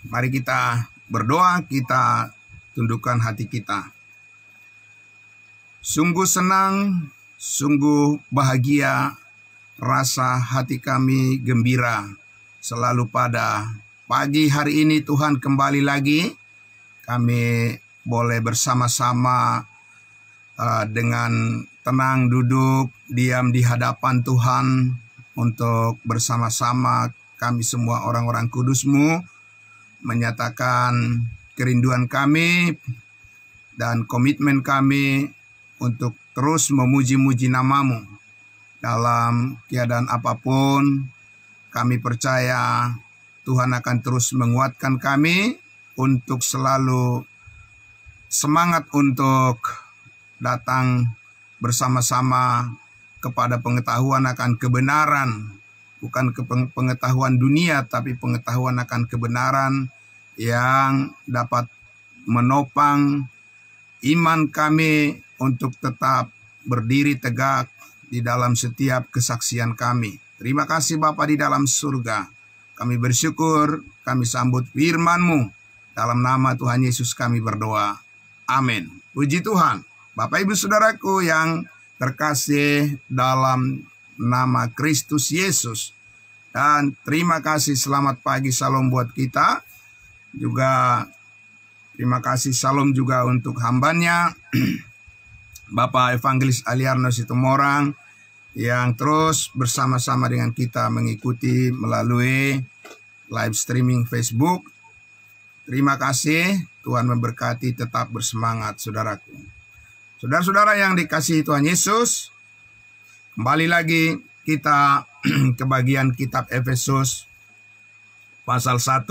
Mari kita berdoa, kita tundukkan hati kita. Sungguh senang, sungguh bahagia, rasa hati kami gembira selalu pada pagi hari ini. Tuhan, kembali lagi kami boleh bersama-sama dengan tenang duduk diam di hadapan Tuhan untuk bersama-sama kami semua orang-orang kudus-Mu menyatakan kerinduan kami dan komitmen kami untuk terus memuji-muji nama-Mu. Dalam keadaan apapun, kami percaya Tuhan akan terus menguatkan kami untuk selalu semangat untuk datang bersama-sama kepada pengetahuan akan kebenaran. Bukan pengetahuan dunia, tapi pengetahuan akan kebenaran yang dapat menopang iman kami untuk tetap berdiri tegak di dalam setiap kesaksian kami. Terima kasih Bapa di dalam surga. Kami bersyukur, kami sambut firman-Mu. Dalam nama Tuhan Yesus kami berdoa. Amin. Puji Tuhan. Bapak Ibu Saudaraku yang terkasih dalam nama Kristus Yesus. Dan terima kasih, selamat pagi, salam buat kita. Juga terima kasih, salam juga untuk hambanya, Bapak Evangelis Aliarno Situmorang, yang terus bersama-sama dengan kita mengikuti melalui live streaming Facebook. Terima kasih, Tuhan memberkati, tetap bersemangat saudaraku. Saudara-saudara yang dikasihi Tuhan Yesus, kembali lagi kita ke bagian kitab Efesus pasal 1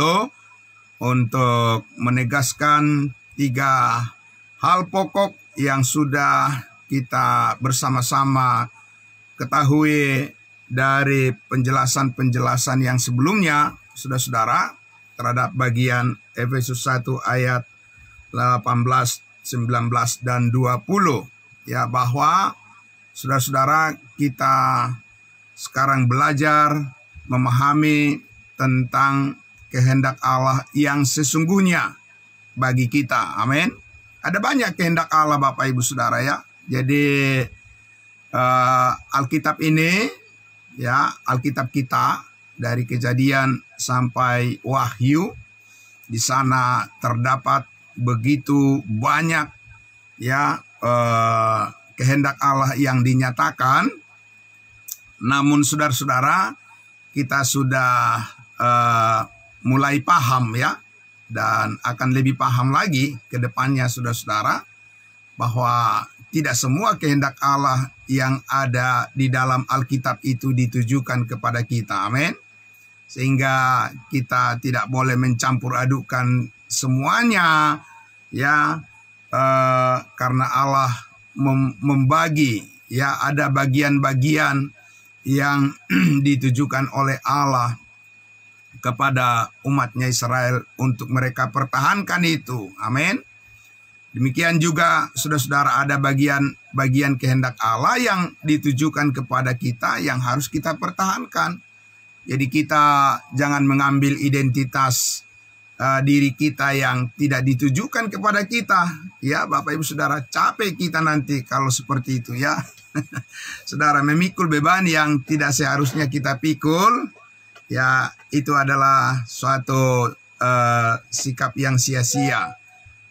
untuk menegaskan 3 hal pokok yang sudah kita bersama-sama ketahui dari penjelasan-penjelasan yang sebelumnya, saudara-saudara, terhadap bagian Efesus 1 ayat 18, 19, dan 20. Ya, bahwa saudara-saudara kita sekarang belajar memahami tentang kehendak Allah yang sesungguhnya bagi kita. Amin. Ada banyak kehendak Allah Bapak Ibu Saudara ya. Jadi Alkitab ini ya, Alkitab kita dari Kejadian sampai Wahyu, di sana terdapat begitu banyak ya kehendak Allah yang dinyatakan. Namun saudara-saudara, kita sudah mulai paham ya, dan akan lebih paham lagi ke depannya saudara-saudara, bahwa tidak semua kehendak Allah yang ada di dalam Alkitab itu ditujukan kepada kita. Amin. Sehingga kita tidak boleh mencampur adukan semuanya ya, karena Allah membagi ya, ada bagian-bagian yang ditujukan oleh Allah kepada umatnya Israel untuk mereka pertahankan itu. Amin. Demikian juga saudara-saudara, ada bagian kehendak Allah yang ditujukan kepada kita yang harus kita pertahankan. Jadi kita jangan mengambil identitas diri kita yang tidak ditujukan kepada kita. Ya Bapak Ibu Saudara, capek kita nanti kalau seperti itu ya. Saudara, memikul beban yang tidak seharusnya kita pikul, ya itu adalah suatu sikap yang sia-sia.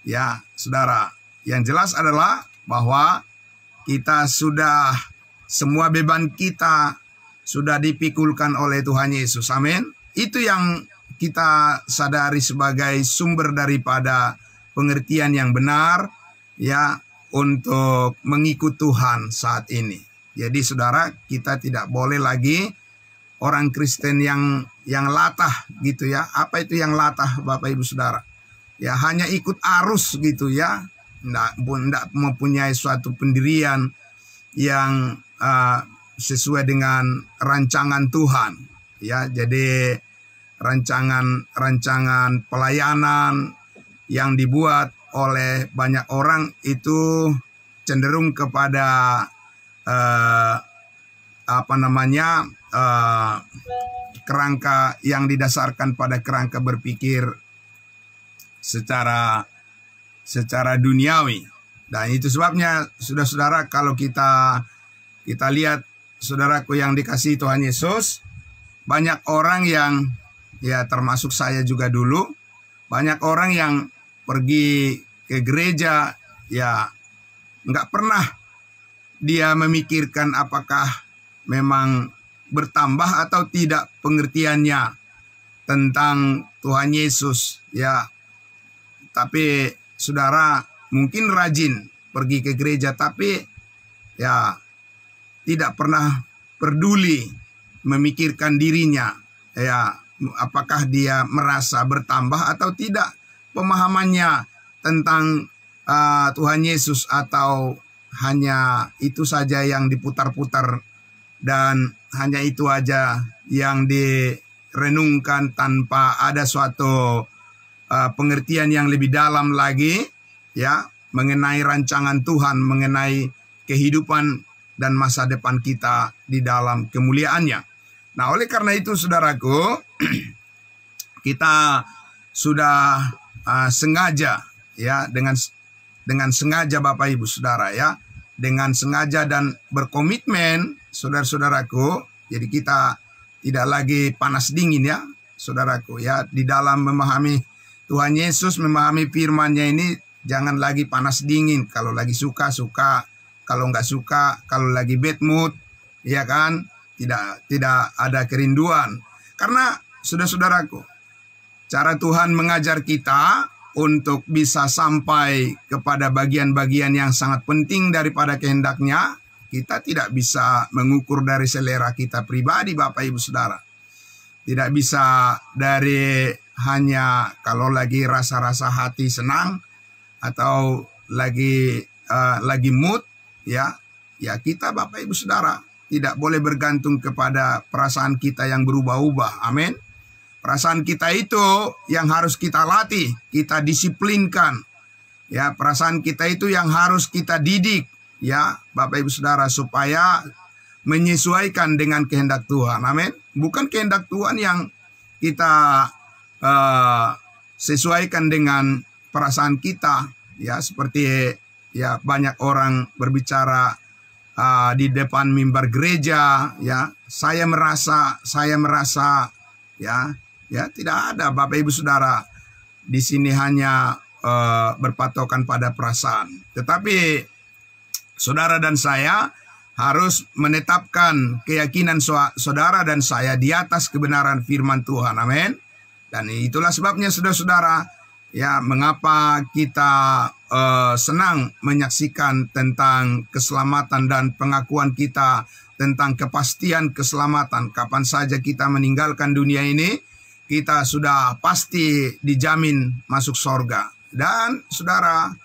Ya saudara, yang jelas adalah bahwa kita sudah, semua beban kita sudah dipikulkan oleh Tuhan Yesus. Amin. Itu yang kita sadari sebagai sumber daripada pengertian yang benar ya, untuk mengikut Tuhan saat ini. Jadi saudara, kita tidak boleh lagi orang Kristen yang latah gitu ya. Apa itu yang latah Bapak Ibu Saudara? Ya hanya ikut arus gitu ya. Tidak mempunyai suatu pendirian yang sesuai dengan rancangan Tuhan. Ya, jadi rancangan pelayanan yang dibuat oleh banyak orang itu cenderung kepada kerangka yang didasarkan pada kerangka berpikir secara duniawi. Dan itu sebabnya saudara-saudara, kalau kita lihat saudaraku yang dikasihi Tuhan Yesus, banyak orang yang, ya termasuk saya juga dulu, banyak orang yang pergi ke gereja, ya nggak pernah dia memikirkan apakah memang bertambah atau tidak pengertiannya tentang Tuhan Yesus, ya. Tapi saudara mungkin rajin pergi ke gereja, tapi ya tidak pernah peduli memikirkan dirinya, ya apakah dia merasa bertambah atau tidak pemahamannya tentang Tuhan Yesus, atau hanya itu saja yang diputar-putar dan hanya itu aja yang direnungkan tanpa ada suatu pengertian yang lebih dalam lagi, ya, mengenai rancangan Tuhan, mengenai kehidupan dan masa depan kita di dalam kemuliaannya. Nah, oleh karena itu saudaraku, kita sudah sengaja, ya, dengan sengaja Bapak Ibu Saudara, ya, dengan sengaja dan berkomitmen saudara-saudaraku. Jadi kita tidak lagi panas dingin, ya saudaraku, ya, di dalam memahami Tuhan Yesus, memahami firman-Nya ini jangan lagi panas dingin. Kalau lagi suka, kalau nggak suka, kalau lagi bad mood, ya kan, tidak ada kerinduan. Karena saudara-saudaraku, cara Tuhan mengajar kita untuk bisa sampai kepada bagian-bagian yang sangat penting daripada kehendak-Nya, kita tidak bisa mengukur dari selera kita pribadi, Bapak Ibu Saudara. Tidak bisa dari hanya kalau lagi rasa-rasa hati senang atau lagi mood, ya kita Bapak Ibu Saudara tidak boleh bergantung kepada perasaan kita yang berubah-ubah. Amin. Perasaan kita itu yang harus kita latih, kita disiplinkan. Ya, perasaan kita itu yang harus kita didik, ya Bapak Ibu Saudara, supaya menyesuaikan dengan kehendak Tuhan. Amin. Bukan kehendak Tuhan yang kita sesuaikan dengan perasaan kita, ya, seperti ya banyak orang berbicara di depan mimbar gereja, ya, saya merasa, ya tidak ada Bapak Ibu Saudara di sini hanya berpatokan pada perasaan, tetapi saudara dan saya harus menetapkan keyakinan saudara dan saya di atas kebenaran firman Tuhan. Amin. Dan itulah sebabnya saudara-saudara, ya, mengapa kita senang menyaksikan tentang keselamatan dan pengakuan kita tentang kepastian keselamatan. Kapan saja kita meninggalkan dunia ini, kita sudah pasti dijamin masuk sorga. Dan saudara,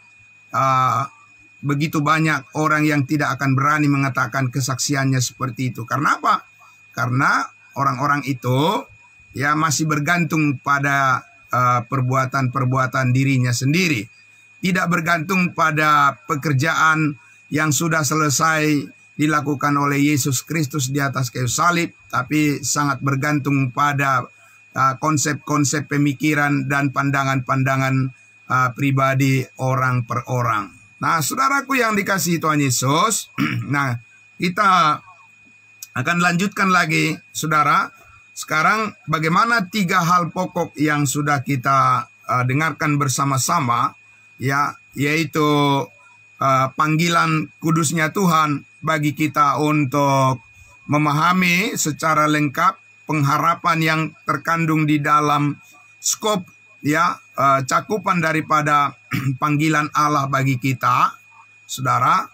begitu banyak orang yang tidak akan berani mengatakan kesaksiannya seperti itu. Karena apa? Karena orang-orang itu, ya, masih bergantung pada perbuatan-perbuatan dirinya sendiri. Tidak bergantung pada pekerjaan yang sudah selesai dilakukan oleh Yesus Kristus di atas kayu salib, tapi sangat bergantung pada konsep-konsep pemikiran dan pandangan-pandangan pribadi orang per orang. Nah, saudaraku yang dikasihi Tuhan Yesus, nah, kita akan lanjutkan lagi, saudara. Sekarang bagaimana 3 hal pokok yang sudah kita dengarkan bersama-sama, ya, yaitu panggilan kudusnya Tuhan bagi kita untuk memahami secara lengkap pengharapan yang terkandung di dalam skop, ya, cakupan daripada panggilan Allah bagi kita, saudara,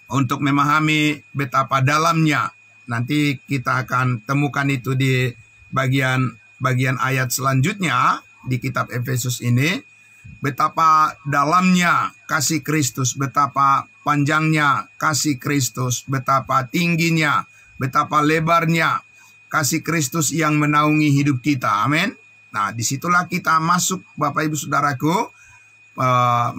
untuk memahami betapa dalamnya. Nanti kita akan temukan itu di bagian ayat selanjutnya di kitab Efesus ini. Betapa dalamnya kasih Kristus, betapa panjangnya kasih Kristus, betapa tingginya, betapa lebarnya kasih Kristus yang menaungi hidup kita. Amin. Nah, disitulah kita masuk, Bapak Ibu Saudaraku,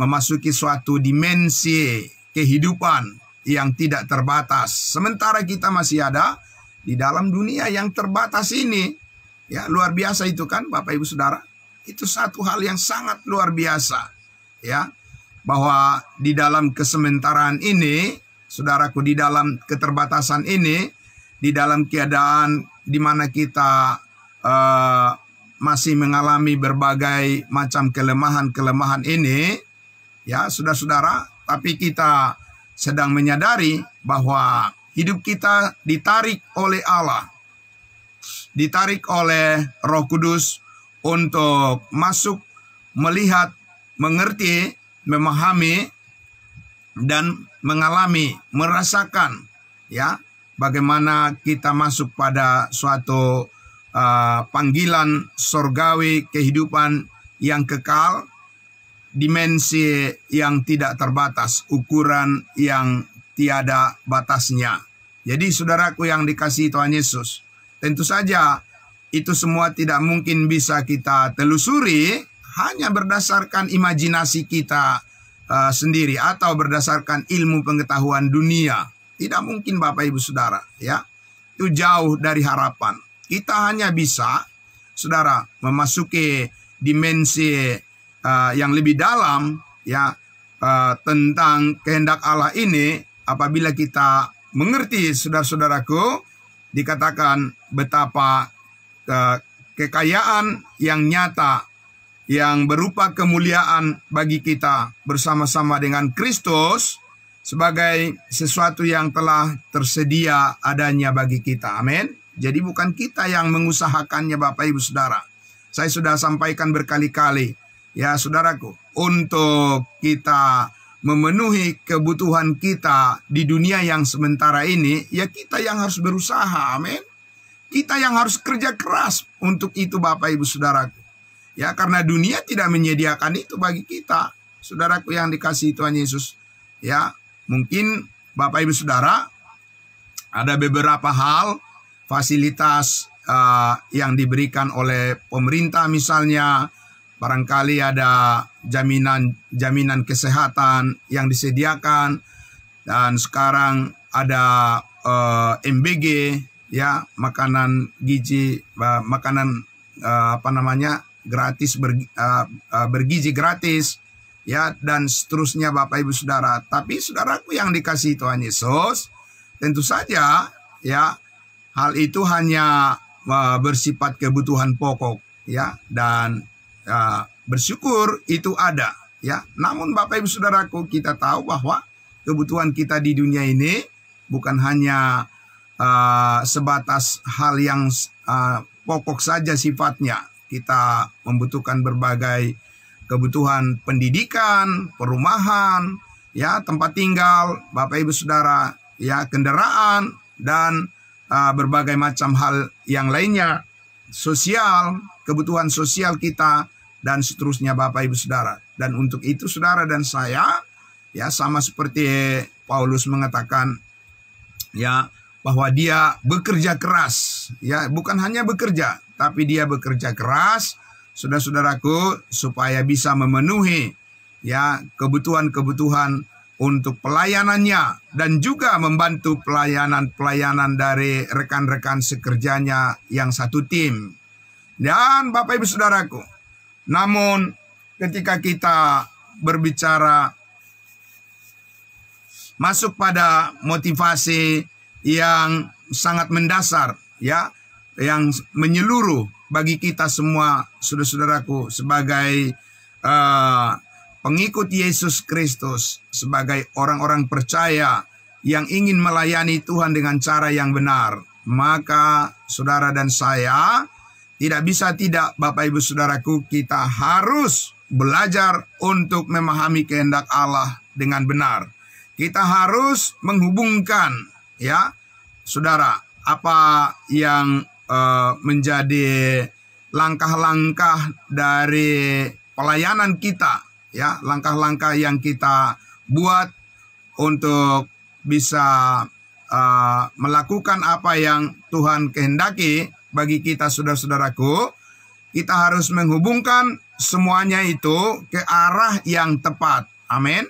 memasuki suatu dimensi kehidupan yang tidak terbatas. Sementara kita masih ada di dalam dunia yang terbatas ini. Ya, luar biasa itu kan Bapak Ibu Saudara. Itu satu hal yang sangat luar biasa, ya. Bahwa di dalam kesementaraan ini, saudaraku, di dalam keterbatasan ini, di dalam keadaan di mana kita masih mengalami berbagai macam kelemahan-kelemahan ini, ya saudara-saudara, tapi kita sedang menyadari bahwa hidup kita ditarik oleh Allah, ditarik oleh Roh Kudus untuk masuk, melihat, mengerti, memahami, dan mengalami, merasakan, ya, bagaimana kita masuk pada suatu panggilan sorgawi, kehidupan yang kekal, dimensi yang tidak terbatas, ukuran yang tiada batasnya. Jadi saudaraku yang dikasihi Tuhan Yesus, tentu saja itu semua tidak mungkin bisa kita telusuri hanya berdasarkan imajinasi kita sendiri atau berdasarkan ilmu pengetahuan dunia. Tidak mungkin Bapak Ibu Saudara, ya. Itu jauh dari harapan. Kita hanya bisa, saudara, memasuki dimensi yang lebih dalam, ya, tentang kehendak Allah ini apabila kita mengerti, saudara-saudaraku, dikatakan betapa kekayaan yang nyata yang berupa kemuliaan bagi kita bersama-sama dengan Kristus sebagai sesuatu yang telah tersedia adanya bagi kita. Amin. Jadi bukan kita yang mengusahakannya, Bapak Ibu Saudara. Saya sudah sampaikan berkali-kali, ya saudaraku, untuk kita memenuhi kebutuhan kita di dunia yang sementara ini, ya kita yang harus berusaha. Amin. Kita yang harus kerja keras untuk itu, Bapak Ibu Saudaraku. Ya, karena dunia tidak menyediakan itu bagi kita, saudaraku yang dikasihi Tuhan Yesus. Ya, mungkin Bapak Ibu Saudara ada beberapa hal, fasilitas yang diberikan oleh pemerintah, misalnya barangkali ada jaminan kesehatan yang disediakan, dan sekarang ada MBG, ya, makanan gizi, makanan gratis, bergizi gratis, ya, dan seterusnya, Bapak Ibu Saudara. Tapi saudaraku yang dikasihi Tuhan Yesus, tentu saja, ya, hal itu hanya bersifat kebutuhan pokok, ya, dan bersyukur itu ada, ya. Namun Bapak Ibu Saudaraku, kita tahu bahwa kebutuhan kita di dunia ini bukan hanya sebatas hal yang pokok saja sifatnya. Kita membutuhkan berbagai kebutuhan pendidikan, perumahan, ya, tempat tinggal, Bapak Ibu Saudara, ya, kendaraan, dan berbagai macam hal yang lainnya, sosial, kebutuhan sosial kita, dan seterusnya, Bapak Ibu Saudara. Dan untuk itu saudara dan saya, ya, sama seperti Paulus mengatakan, ya, bahwa dia bekerja keras, ya, bukan hanya bekerja, tapi dia bekerja keras, saudara-saudaraku, supaya bisa memenuhi, ya, kebutuhan-kebutuhan untuk pelayanannya, dan juga membantu pelayanan dari rekan-rekan sekerjanya yang satu tim. Dan Bapak Ibu Saudaraku, namun ketika kita berbicara masuk pada motivasi yang sangat mendasar, ya, yang menyeluruh bagi kita semua, saudara-saudaraku, sebagai pengikut Yesus Kristus, sebagai orang-orang percaya yang ingin melayani Tuhan dengan cara yang benar, maka saudara dan saya tidak bisa tidak, Bapak Ibu Saudaraku, kita harus belajar untuk memahami kehendak Allah dengan benar. Kita harus menghubungkan, ya, saudara, apa yang menjadi langkah-langkah dari pelayanan kita, ya, langkah-langkah yang kita buat untuk bisa melakukan apa yang Tuhan kehendaki bagi kita, saudara-saudaraku. Kita harus menghubungkan semuanya itu ke arah yang tepat. Amin.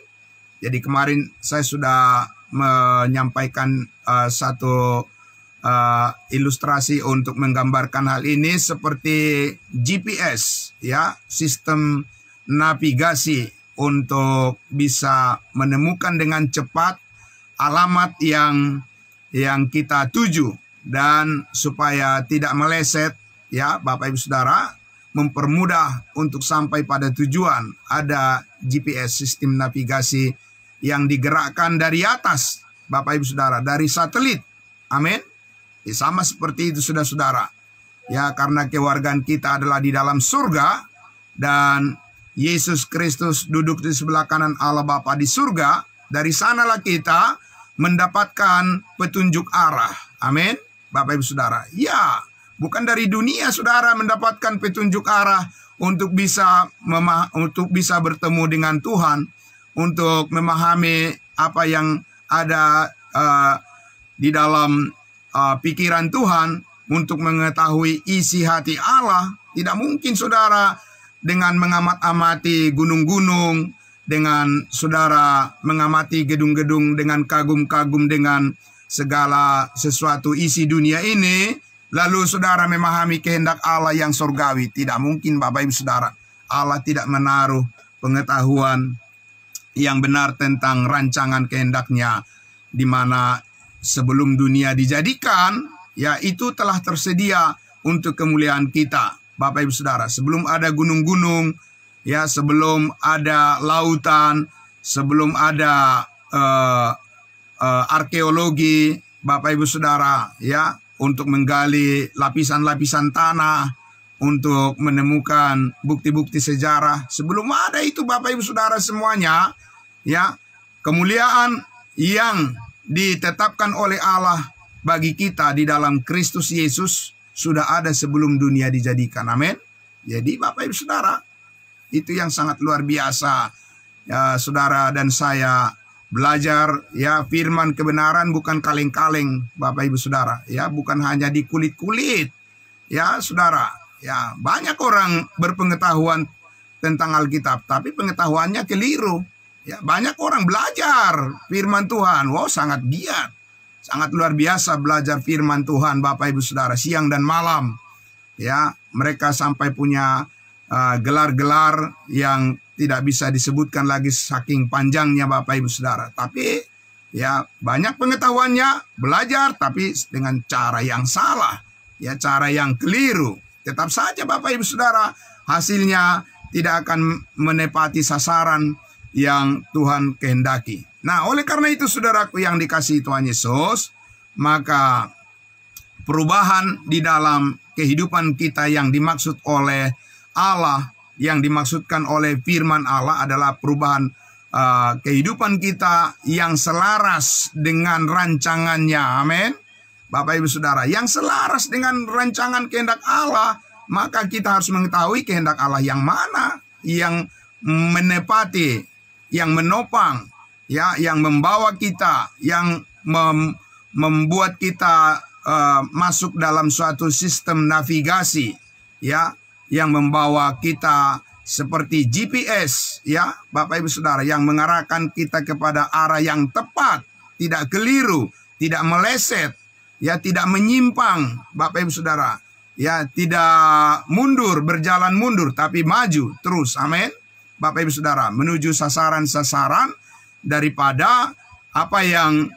Jadi kemarin saya sudah menyampaikan satu ilustrasi untuk menggambarkan hal ini seperti GPS, ya, sistem navigasi untuk bisa menemukan dengan cepat alamat yang kita tuju, dan supaya tidak meleset, ya Bapak Ibu Saudara, mempermudah untuk sampai pada tujuan. Ada GPS, sistem navigasi yang digerakkan dari atas, Bapak Ibu Saudara, dari satelit. Amin. Ya, sama seperti itu saudara-saudara. Ya, karena kewargaan kita adalah di dalam surga, dan Yesus Kristus duduk di sebelah kanan Allah Bapa di surga. Dari sanalah kita mendapatkan petunjuk arah. Amin. Bapak Ibu Saudara. Ya, bukan dari dunia saudara mendapatkan petunjuk arah untuk bisa bertemu dengan Tuhan, untuk memahami apa yang ada di dalam pikiran Tuhan, untuk mengetahui isi hati Allah. Tidak mungkin saudara dengan mengamati gunung-gunung, dengan saudara mengamati gedung-gedung, dengan kagum-kagum dengan segala sesuatu isi dunia ini, lalu saudara memahami kehendak Allah yang surgawi. Tidak mungkin Bapak Ibu Saudara. Allah tidak menaruh pengetahuan yang benar tentang rancangan kehendaknya, di mana sebelum dunia dijadikan, ya itu telah tersedia untuk kemuliaan kita, Bapak Ibu Saudara. Sebelum ada gunung-gunung, ya, sebelum ada lautan, sebelum ada arkeologi, Bapak Ibu Saudara, ya, untuk menggali lapisan-lapisan tanah, untuk menemukan bukti-bukti sejarah. Sebelum ada itu Bapak Ibu Saudara semuanya, ya, kemuliaan yang ditetapkan oleh Allah bagi kita di dalam Kristus Yesus sudah ada sebelum dunia dijadikan. Amin. Jadi Bapak Ibu Saudara, itu yang sangat luar biasa. Ya, saudara dan saya belajar, ya, firman kebenaran bukan kaleng-kaleng, Bapak Ibu Saudara, ya, bukan hanya di kulit-kulit. Ya, saudara, ya, banyak orang berpengetahuan tentang Alkitab, tapi pengetahuannya keliru. Ya, banyak orang belajar firman Tuhan. Wow, sangat giat, sangat luar biasa belajar firman Tuhan, Bapak Ibu Saudara, siang dan malam. Ya, mereka sampai punya gelar-gelar yang tidak bisa disebutkan lagi saking panjangnya, Bapak Ibu Saudara. Tapi ya, banyak pengetahuannya, belajar tapi dengan cara yang salah, ya, cara yang keliru. Tetap saja Bapak Ibu Saudara, hasilnya tidak akan menepati sasaran yang Tuhan kehendaki. Nah, oleh karena itu saudaraku yang dikasihi Tuhan Yesus, maka perubahan di dalam kehidupan kita yang dimaksud oleh Allah, yang dimaksudkan oleh firman Allah adalah perubahan kehidupan kita yang selaras dengan rancangannya. Amin. Bapak Ibu Saudara, yang selaras dengan rancangan kehendak Allah, maka kita harus mengetahui kehendak Allah yang mana, yang menepati, yang menopang, ya, yang membawa kita, yang membuat kita masuk dalam suatu sistem navigasi, ya, yang membawa kita seperti GPS, ya, Bapak Ibu Saudara, yang mengarahkan kita kepada arah yang tepat, tidak keliru, tidak meleset, ya, tidak menyimpang, Bapak Ibu Saudara, ya, tidak mundur, berjalan mundur, tapi maju terus. Amin. Bapak Ibu Saudara, menuju sasaran-sasaran daripada apa yang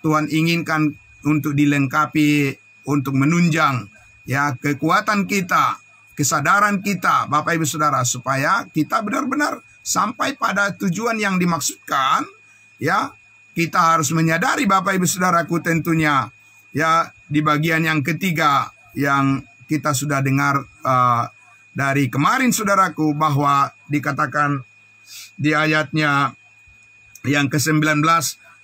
Tuhan inginkan untuk dilengkapi, untuk menunjang, ya, kekuatan kita, kesadaran kita, Bapak Ibu Saudara, supaya kita benar-benar sampai pada tujuan yang dimaksudkan. Ya, kita harus menyadari Bapak Ibu Saudaraku tentunya, ya, di bagian yang ketiga yang kita sudah dengar dari kemarin saudaraku, bahwa dikatakan di ayatnya yang ke-19,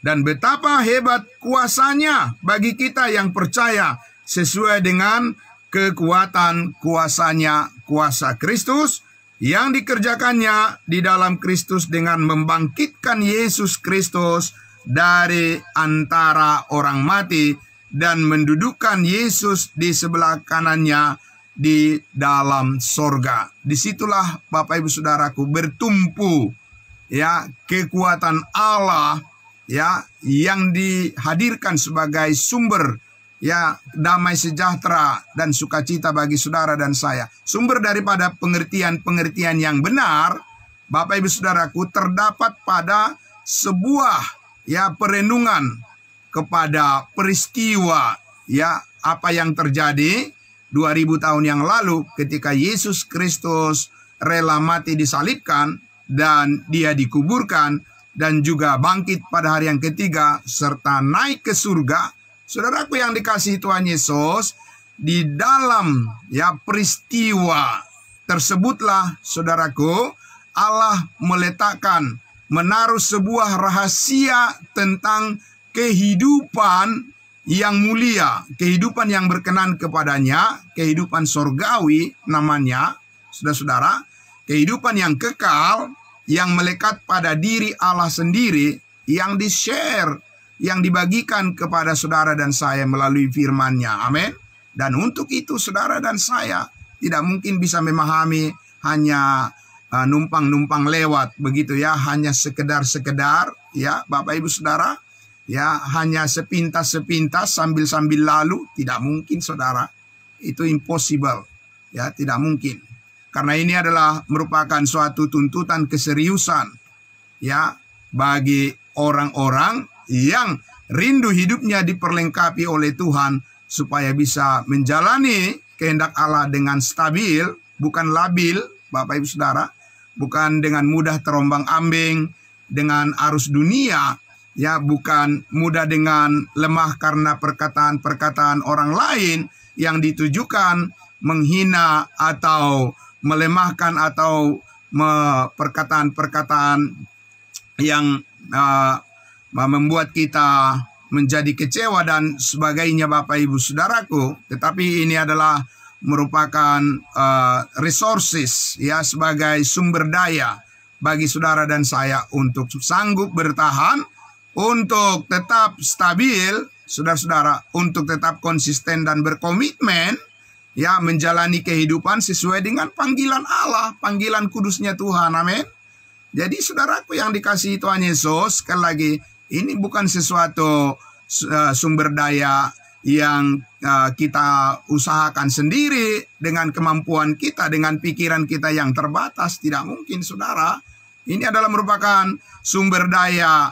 dan betapa hebat kuasanya bagi kita yang percaya sesuai dengan kekuatan kuasanya, kuasa Kristus yang dikerjakannya di dalam Kristus dengan membangkitkan Yesus Kristus dari antara orang mati dan mendudukkan Yesus di sebelah kanannya di dalam sorga. Disitulah Bapak Ibu Saudaraku bertumpu, ya, kekuatan Allah, ya, yang dihadirkan sebagai sumber ya, damai sejahtera dan sukacita bagi saudara dan saya. Sumber daripada pengertian-pengertian yang benar, Bapak Ibu Saudaraku, terdapat pada sebuah ya perenungan kepada peristiwa ya apa yang terjadi 2000 tahun yang lalu ketika Yesus Kristus rela mati disalibkan dan dia dikuburkan dan juga bangkit pada hari yang ketiga serta naik ke surga. Saudaraku yang dikasihi Tuhan Yesus, di dalam ya peristiwa tersebutlah saudaraku, Allah menaruh sebuah rahasia tentang kehidupan yang mulia, kehidupan yang berkenan kepadanya, kehidupan sorgawi namanya, saudara-saudara, kehidupan yang kekal, yang melekat pada diri Allah sendiri, yang di-share, yang dibagikan kepada saudara dan saya melalui firman-Nya. Amin. Dan untuk itu saudara dan saya tidak mungkin bisa memahami hanya numpang-numpang lewat begitu ya, hanya sekedar ya Bapak Ibu Saudara, ya hanya sepintas-sepintas sambil-sambil lalu. Tidak mungkin saudara, itu impossible ya, tidak mungkin. Karena ini adalah merupakan suatu tuntutan keseriusan ya bagi orang-orang yang rindu hidupnya diperlengkapi oleh Tuhan supaya bisa menjalani kehendak Allah dengan stabil, bukan labil, Bapak Ibu Saudara, bukan dengan mudah terombang-ambing dengan arus dunia, ya bukan mudah dengan lemah karena perkataan-perkataan orang lain yang ditujukan menghina atau melemahkan atau perkataan-perkataan yang membuat kita menjadi kecewa dan sebagainya Bapak Ibu Saudaraku. Tetapi ini adalah merupakan resources ya, sebagai sumber daya bagi saudara dan saya untuk sanggup bertahan, untuk tetap stabil, saudara-saudara, untuk tetap konsisten dan berkomitmen ya menjalani kehidupan sesuai dengan panggilan Allah, panggilan kudusnya Tuhan. Amin. Jadi saudaraku yang dikasihi Tuhan Yesus, sekali lagi, ini bukan sesuatu sumber daya yang kita usahakan sendiri dengan kemampuan kita, dengan pikiran kita yang terbatas. Tidak mungkin saudara. Ini adalah merupakan sumber daya,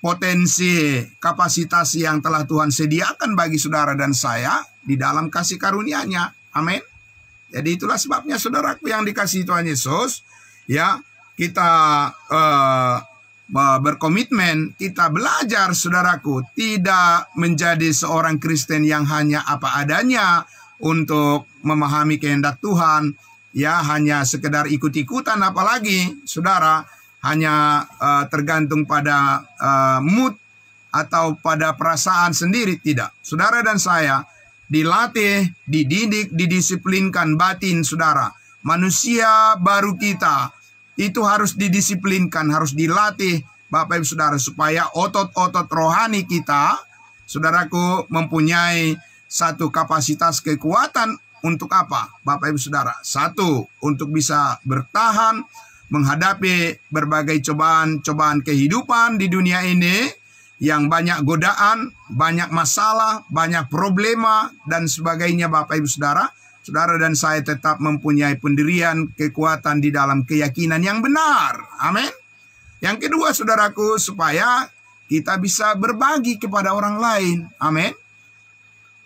potensi, kapasitas yang telah Tuhan sediakan bagi saudara dan saya di dalam kasih karunia-Nya. Amin. Jadi itulah sebabnya saudaraku yang dikasihi Tuhan Yesus, ya kita berkomitmen, kita belajar saudaraku, tidak menjadi seorang Kristen yang hanya apa adanya untuk memahami kehendak Tuhan, ya hanya sekedar ikut-ikutan, apalagi saudara hanya tergantung pada mood atau pada perasaan sendiri. Tidak, saudara dan saya dilatih, dididik, didisiplinkan batin saudara. Manusia baru kita itu harus didisiplinkan, harus dilatih Bapak Ibu Saudara, supaya otot-otot rohani kita, saudaraku, mempunyai satu kapasitas kekuatan untuk apa Bapak Ibu Saudara? Satu, untuk bisa bertahan menghadapi berbagai cobaan-cobaan kehidupan di dunia ini yang banyak godaan, banyak masalah, banyak problema dan sebagainya Bapak Ibu Saudara. Saudara dan saya tetap mempunyai pendirian, kekuatan di dalam keyakinan yang benar. Amin. Yang kedua saudaraku, supaya kita bisa berbagi kepada orang lain. Amin.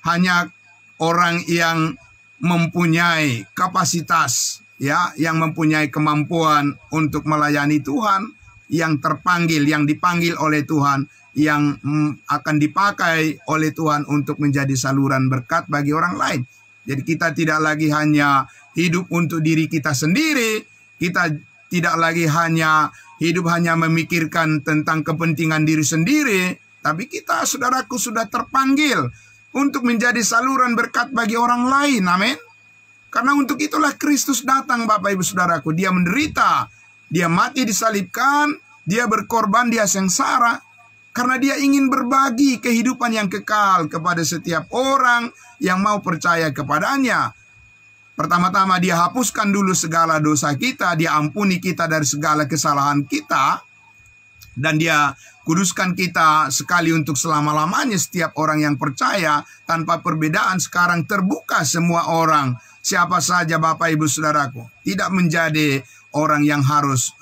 Hanya orang yang mempunyai kapasitas, ya, yang mempunyai kemampuan untuk melayani Tuhan, yang terpanggil, yang dipanggil oleh Tuhan, yang akan dipakai oleh Tuhan untuk menjadi saluran berkat bagi orang lain. Jadi kita tidak lagi hanya hidup untuk diri kita sendiri, kita tidak lagi hanya hidup hanya memikirkan tentang kepentingan diri sendiri, tapi kita saudaraku sudah terpanggil untuk menjadi saluran berkat bagi orang lain. Amin. Karena untuk itulah Kristus datang Bapak Ibu Saudaraku. Dia menderita, dia mati disalibkan, dia berkorban, dia sengsara. Karena dia ingin berbagi kehidupan yang kekal kepada setiap orang yang mau percaya kepadanya. Pertama-tama dia hapuskan dulu segala dosa kita, dia ampuni kita dari segala kesalahan kita. Dan Dia kuduskan kita sekali untuk selama-lamanya. Setiap orang yang percaya tanpa perbedaan sekarang terbuka semua orang. Siapa saja Bapak Ibu Saudaraku. Tidak menjadi orang yang harus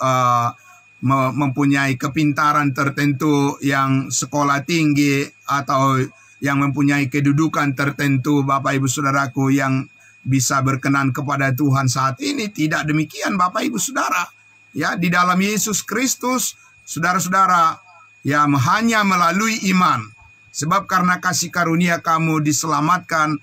mempunyai kepintaran tertentu, yang sekolah tinggi, atau yang mempunyai kedudukan tertentu Bapak Ibu Saudaraku, yang bisa berkenan kepada Tuhan saat ini. Tidak demikian Bapak Ibu Saudara. Ya, di dalam Yesus Kristus, saudara-saudara, ya hanya melalui iman. Sebab karena kasih karunia kamu diselamatkan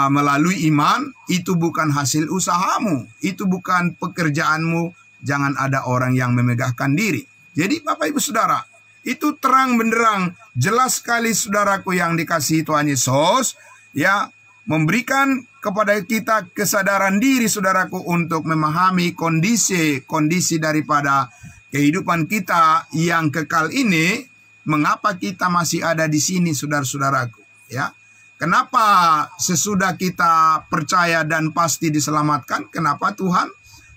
melalui iman, itu bukan hasil usahamu, itu bukan pekerjaanmu. Jangan ada orang yang memegahkan diri. Jadi Bapak Ibu Saudara, itu terang benderang, jelas sekali saudaraku yang dikasihi Tuhan Yesus, ya, memberikan kepada kita kesadaran diri saudaraku untuk memahami kondisi daripada kehidupan kita yang kekal ini. Mengapa kita masih ada di sini saudara-saudaraku, ya? Kenapa sesudah kita percaya dan pasti diselamatkan, kenapa Tuhan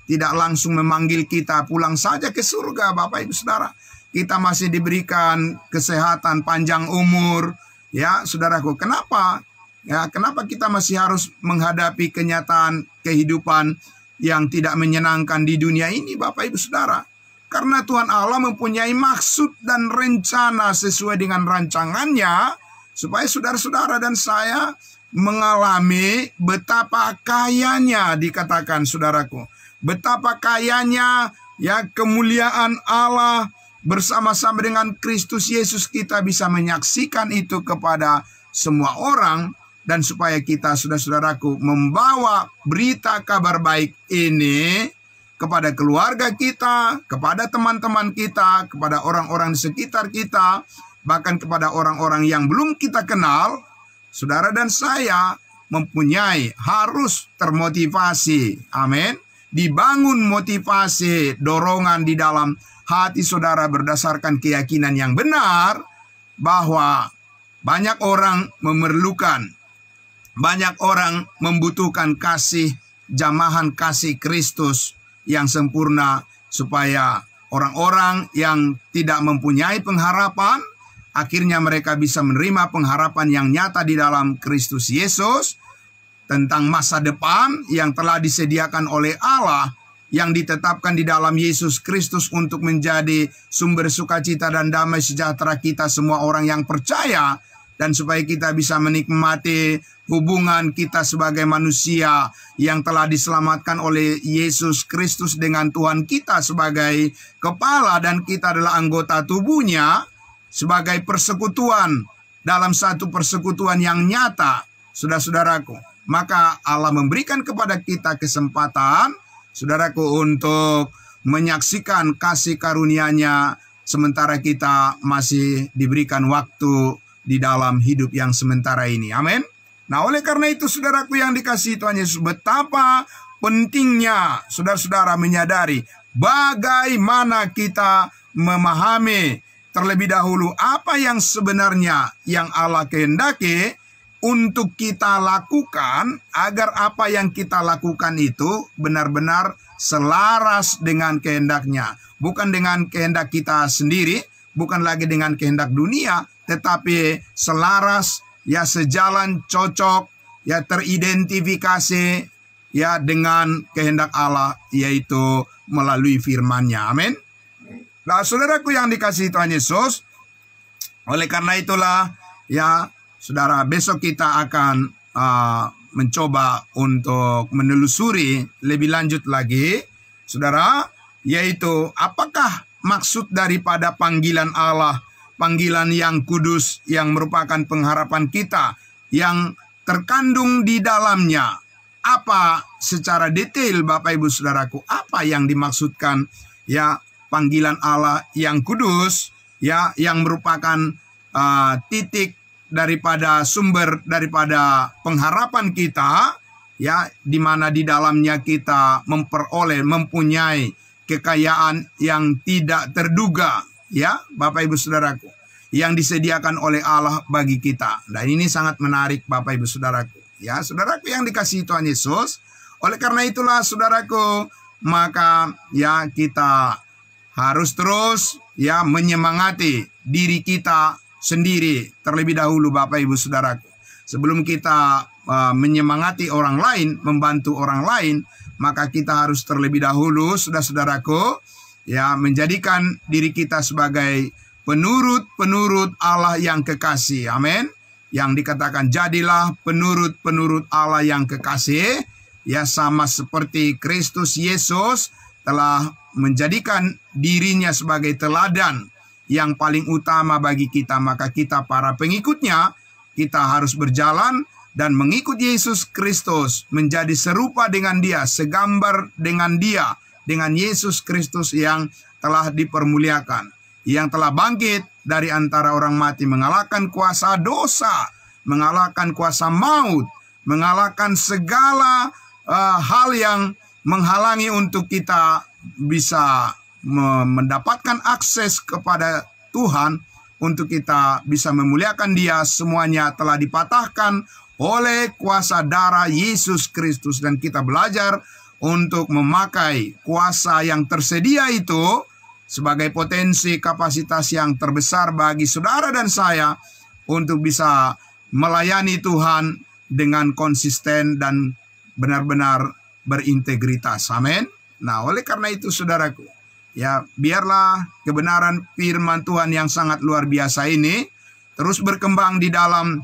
tidak langsung memanggil kita pulang saja ke surga Bapak Ibu Saudara? Kita masih diberikan kesehatan, panjang umur, ya saudaraku. Kenapa? Ya, kenapa kita masih harus menghadapi kenyataan kehidupan yang tidak menyenangkan di dunia ini Bapak Ibu Saudara? Karena Tuhan Allah mempunyai maksud dan rencana sesuai dengan rancangannya, supaya saudara-saudara dan saya mengalami betapa kayanya, dikatakan saudaraku, betapa kayanya ya kemuliaan Allah bersama-sama dengan Kristus Yesus. Kita bisa menyaksikan itu kepada semua orang, dan supaya kita saudara-saudaraku membawa berita kabar baik ini kepada keluarga kita, kepada teman-teman kita, kepada orang-orang di sekitar kita, bahkan kepada orang-orang yang belum kita kenal. Saudara dan saya mempunyai, harus termotivasi, amin, dibangun motivasi, dorongan di dalam hati saudara berdasarkan keyakinan yang benar bahwa banyak orang memerlukan, banyak orang membutuhkan kasih, jamahan kasih Kristus yang sempurna, supaya orang-orang yang tidak mempunyai pengharapan, akhirnya mereka bisa menerima pengharapan yang nyata di dalam Kristus Yesus tentang masa depan yang telah disediakan oleh Allah, yang ditetapkan di dalam Yesus Kristus untuk menjadi sumber sukacita dan damai sejahtera kita semua orang yang percaya, dan supaya kita bisa menikmati hubungan kita sebagai manusia yang telah diselamatkan oleh Yesus Kristus dengan Tuhan kita sebagai kepala, dan kita adalah anggota tubuhnya sebagai persekutuan dalam satu persekutuan yang nyata, saudara-saudaraku. Maka Allah memberikan kepada kita kesempatan, saudaraku, untuk menyaksikan kasih karunia-Nya sementara kita masih diberikan waktu di dalam hidup yang sementara ini. Amin. Nah, oleh karena itu saudaraku yang dikasihi Tuhan Yesus, betapa pentingnya saudara-saudara menyadari bagaimana kita memahami terlebih dahulu apa yang sebenarnya yang Allah kehendaki untuk kita lakukan, agar apa yang kita lakukan itu benar-benar selaras dengan kehendaknya. Bukan dengan kehendak kita sendiri, bukan lagi dengan kehendak dunia, tetapi selaras, ya sejalan, cocok, ya teridentifikasi ya dengan kehendak Allah, yaitu melalui firman-Nya. Amin. Nah, saudaraku yang dikasihi Tuhan Yesus, oleh karena itulah ya saudara, besok kita akan mencoba untuk menelusuri lebih lanjut lagi, saudara, yaitu apakah maksud daripada panggilan Allah, panggilan yang kudus yang merupakan pengharapan kita yang terkandung di dalamnya. Apa secara detail Bapak Ibu Saudaraku, apa yang dimaksudkan ya panggilan Allah yang kudus, ya yang merupakan titik daripada sumber daripada pengharapan kita, ya di mana di dalamnya kita memperoleh, mempunyai kekayaan yang tidak terduga, ya Bapak Ibu Saudaraku, yang disediakan oleh Allah bagi kita. Dan ini sangat menarik Bapak Ibu Saudaraku, ya saudaraku yang dikasihi Tuhan Yesus. Oleh karena itulah saudaraku, maka ya kita harus terus ya menyemangati diri kita sendiri terlebih dahulu, Bapak Ibu Saudaraku. Sebelum kita menyemangati orang lain, membantu orang lain, maka kita harus terlebih dahulu, saudara-saudaraku, ya menjadikan diri kita sebagai penurut-penurut Allah yang kekasih. Amin. Yang dikatakan jadilah penurut-penurut Allah yang kekasih, ya sama seperti Kristus Yesus telah menjadikan dirinya sebagai teladan yang paling utama bagi kita. Maka kita para pengikutnya, kita harus berjalan dan mengikut Yesus Kristus, menjadi serupa dengan Dia, segambar dengan Dia, dengan Yesus Kristus yang telah dipermuliakan, yang telah bangkit dari antara orang mati, mengalahkan kuasa dosa, mengalahkan kuasa maut, mengalahkan segala hal yang menghalangi untuk kita bisa mendapatkan akses kepada Tuhan, untuk kita bisa memuliakan Dia. Semuanya telah dipatahkan oleh kuasa darah Yesus Kristus, dan kita belajar untuk memakai kuasa yang tersedia itu sebagai potensi kapasitas yang terbesar bagi saudara dan saya untuk bisa melayani Tuhan dengan konsisten dan benar-benar berintegritas. Amin. Nah, oleh karena itu saudaraku, ya biarlah kebenaran firman Tuhan yang sangat luar biasa ini terus berkembang di dalam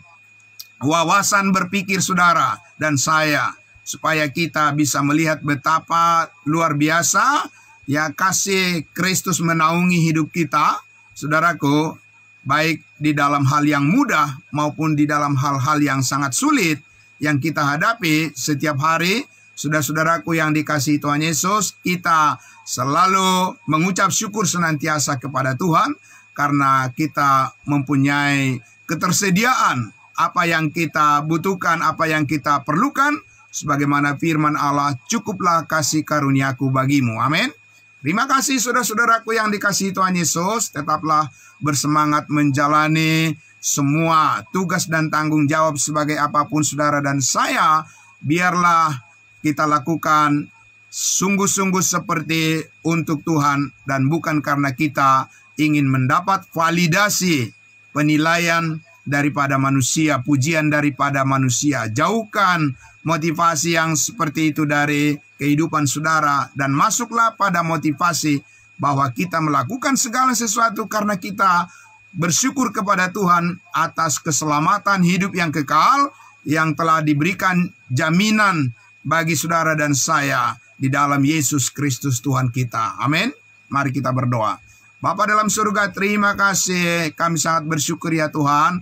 wawasan berpikir saudara dan saya, supaya kita bisa melihat betapa luar biasa ya kasih Kristus menaungi hidup kita, saudaraku, baik di dalam hal yang mudah maupun di dalam hal-hal yang sangat sulit yang kita hadapi setiap hari. Saudara-saudaraku yang dikasihi Tuhan Yesus, kita selalu mengucap syukur senantiasa kepada Tuhan karena kita mempunyai ketersediaan apa yang kita butuhkan, apa yang kita perlukan. Sebagaimana firman Allah, cukuplah kasih karuniaku bagimu. Amin. Terima kasih saudara-saudaraku yang dikasihi Tuhan Yesus. Tetaplah bersemangat menjalani semua tugas dan tanggung jawab sebagai apapun saudara dan saya. Biarlah kita lakukan sungguh-sungguh seperti untuk Tuhan, dan bukan karena kita ingin mendapat validasi, penilaian daripada manusia, pujian daripada manusia. Jauhkan motivasi yang seperti itu dari kehidupan saudara, dan masuklah pada motivasi bahwa kita melakukan segala sesuatu karena kita bersyukur kepada Tuhan atas keselamatan hidup yang kekal yang telah diberikan jaminan bagi saudara dan saya di dalam Yesus Kristus Tuhan kita. Amin. Mari kita berdoa. Bapa dalam surga, terima kasih. Kami sangat bersyukur ya Tuhan.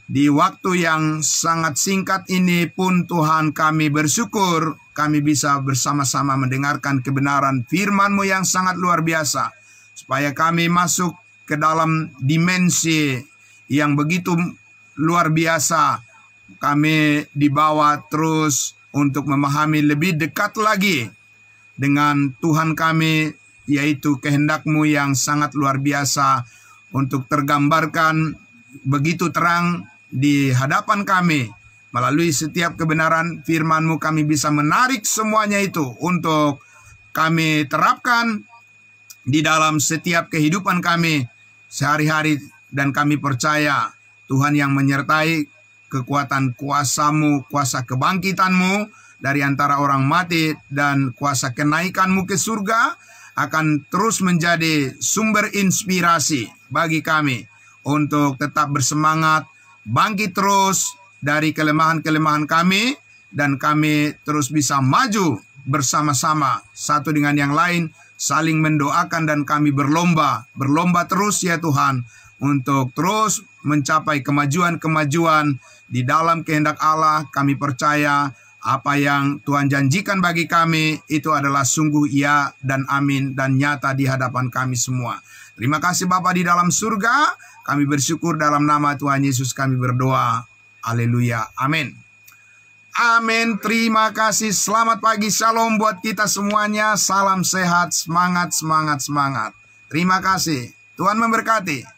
Di waktu yang sangat singkat ini pun Tuhan, kami bersyukur kami bisa bersama-sama mendengarkan kebenaran firman-Mu yang sangat luar biasa. Supaya kami masuk ke dalam dimensi yang begitu luar biasa. Kami dibawa terus untuk memahami lebih dekat lagi dengan Tuhan kami, yaitu kehendak-Mu yang sangat luar biasa untuk tergambarkan begitu terang di hadapan kami. Melalui setiap kebenaran firman-Mu kami bisa menarik semuanya itu untuk kami terapkan di dalam setiap kehidupan kami sehari-hari. Dan kami percaya Tuhan yang menyertai kekuatan kuasa-Mu, kuasa kebangkitan-Mu dari antara orang mati, dan kuasa kenaikan-Mu ke surga akan terus menjadi sumber inspirasi bagi kami untuk tetap bersemangat, bangkit terus dari kelemahan-kelemahan kami, dan kami terus bisa maju bersama-sama satu dengan yang lain, saling mendoakan, dan kami berlomba terus ya Tuhan untuk terus mencapai kemajuan-kemajuan di dalam kehendak Allah. Kami percaya apa yang Tuhan janjikan bagi kami itu adalah sungguh ya dan amin dan nyata di hadapan kami semua. Terima kasih Bapa di dalam surga. Kami bersyukur dalam nama Tuhan Yesus kami berdoa. Haleluya. Amin. Amin. Terima kasih. Selamat pagi. Shalom buat kita semuanya. Salam sehat. Semangat, semangat, semangat. Terima kasih. Tuhan memberkati.